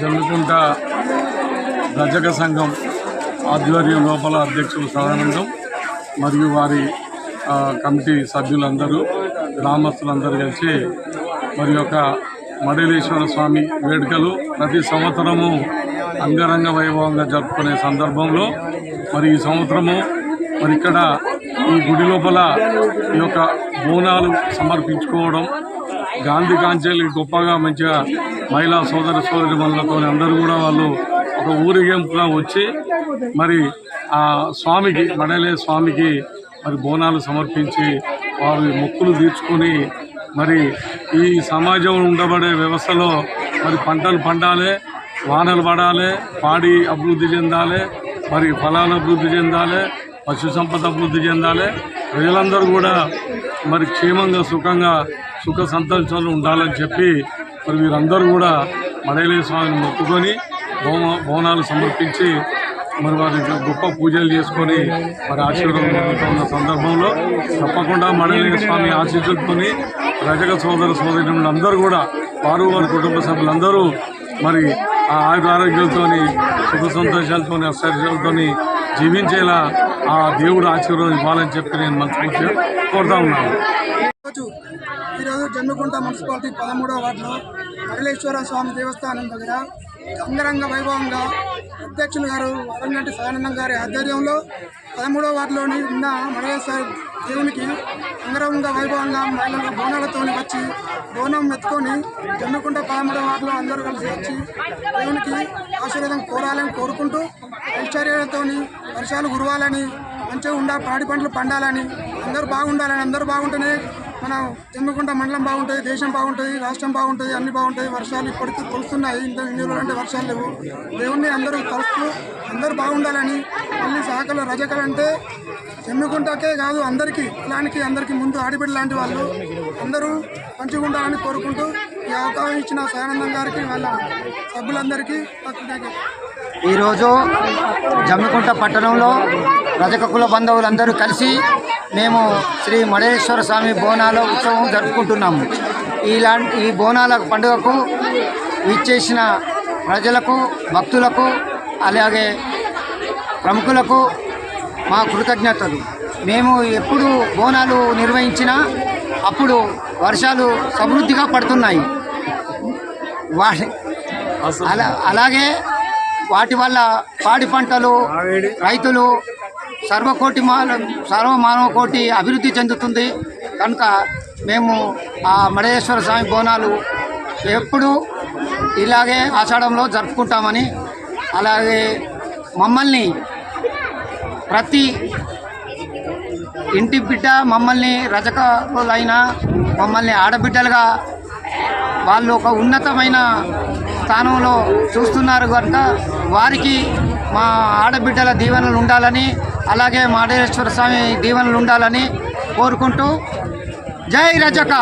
జమ్మికుంట రజక సంఘం ఆధ్వర్యం లోపల అధ్యక్షులు సదానందం మరియు వారి కమిటీ సభ్యులందరూ గ్రామస్తులందరూ కలిసి మరి యొక్క మడేలేశ్వర స్వామి వేడుకలు ప్రతి సంవత్సరము అంగరంగ వైభవంగా జరుపుకునే సందర్భంలో మరి ఈ సంవత్సరము మరి ఇక్కడ ఈ గుడి లోపల ఈ యొక్క బోనాలు సమర్పించుకోవడం గాంధీ కాంచెలు గొప్పగా మంచిగా మహిళా సోదరిమణులతో అందరూ కూడా వాళ్ళు ఒక ఊరేగింపుగా వచ్చి మరి ఆ స్వామికి మడేలే స్వామికి మరి బోనాలు సమర్పించి వారి మొక్కులు తీర్చుకొని మరి ఈ సమాజంలో ఉండబడే వ్యవస్థలో మరి పంటలు పండాలి, వానలు పడాలి, పాడి అభివృద్ధి చెందాలి, మరి ఫలాలు అభివృద్ధి చెందాలి, పశు సంపద అభివృద్ధి చెందాలి, ప్రజలందరూ కూడా మరి క్షేమంగా సుఖ సంతోషాలు ఉండాలని చెప్పి మరి వీరందరూ కూడా మడేలే స్వామిని మొక్కుకొని బోనాలు సమర్పించి మరి వారి గొప్ప పూజలు చేసుకొని మరి ఆశీర్వాదం పొందుతున్న సందర్భంలో తప్పకుండా మడేలే స్వామి ఆశీస్సులతోని రజక సోదరులందరూ కూడా వారి కుటుంబ సభ్యులందరూ మరి ఆ ఆరోగ్యాలతో సుఖ సంతోషాలతో అష్టైశ్వర్యాలతో జీవించేలా ఆ దేవుడు ఆశీర్వాదం ఇవ్వాలని చెప్పి నేను మనస్ఫూర్తిగా కోరుతా ఉన్నాను. ఈరోజు జమ్మికుంట మున్సిపాలిటీ 13వ వార్డులో మడలేశ్వర స్వామి దేవస్థానం దగ్గర అంగరంగ వైభవంగా అధ్యక్షులు గారు వరంగంటి సదానందం గారి ఆధ్వర్యంలో 13వ వార్డులోని ఉన్న మడలేశ్వర దేవునికి అంగరంగ వైభవంగా మహిళల బోనాలతో వచ్చి బోనం ఎత్తుకొని జమ్మికుంట 13వ వార్డులో అందరూ కలిసి వచ్చి దేవునికి ఆశీర్వాదం కోరాలని కోరుకుంటూ ఐశ్వర్యాలతో వర్షాలు కురవాలని మంచిగా పాడి పంటలు పండాలని అందరూ బాగుండాలని అందరూ బాగుంటేనే మన జమ్మికుంట మండలం బాగుంటుంది, దేశం బాగుంటుంది, రాష్ట్రం బాగుంటుంది, అన్ని బాగుంటాయి. వర్షాలు ఇప్పటికీ కొలుస్తున్నాయి, ఇన్ని రోజులు వర్షాలు లేవు. దేవుణ్ణి అందరూ కలుస్తూ అందరూ బాగుండాలని మళ్ళీ శాఖలు రజకలు అంటే జమ్మికుంటకే కాదు అందరికీ కులానికి అందరికీ ముందు ఆడిబిడ్డ లాంటి వాళ్ళు అందరూ మంచిగా ఉండాలని కోరుకుంటూ ఈ అవకాశం ఇచ్చిన సదానందం గారికి వాళ్ళ సభ్యులందరికీ ఈరోజు జమ్మికుంట పట్టణంలో రజక కుల బంధువులందరూ కలిసి మేము శ్రీ మడేశ్వర స్వామి బోనాల ఉత్సవం జరుపుకుంటున్నాము. ఈ బోనాల పండుగకు విచ్చేసిన ప్రజలకు, భక్తులకు, అలాగే ప్రముఖులకు మా కృతజ్ఞతలు. మేము ఎప్పుడు బోనాలు నిర్వహించినా అప్పుడు వర్షాలు సమృద్ధిగా పడుతున్నాయి. అలాగే వాటి వల్ల పాడి పంటలు, రైతులు సర్వమానవ కోటి అభివృద్ధి చెందుతుంది. కనుక మేము ఆ మడేశ్వర స్వామి బోనాలు ఎప్పుడు ఇలాగే ఆషాఢంలో జరుపుకుంటామని, అలాగే మమ్మల్ని ప్రతి ఇంటి బిడ్డ మమ్మల్ని రజకులైన మమ్మల్ని ఆడబిడ్డలుగా వాళ్ళు ఒక ఉన్నతమైన స్థానంలో చూస్తున్నారు కనుక వారికి మా ఆడబిడ్డల దీవెనలు ఉండాలని, అలాగే మడేశ్వర స్వామి దీవెనలు ఉండాలని కోరుకుంటూ జై రజక.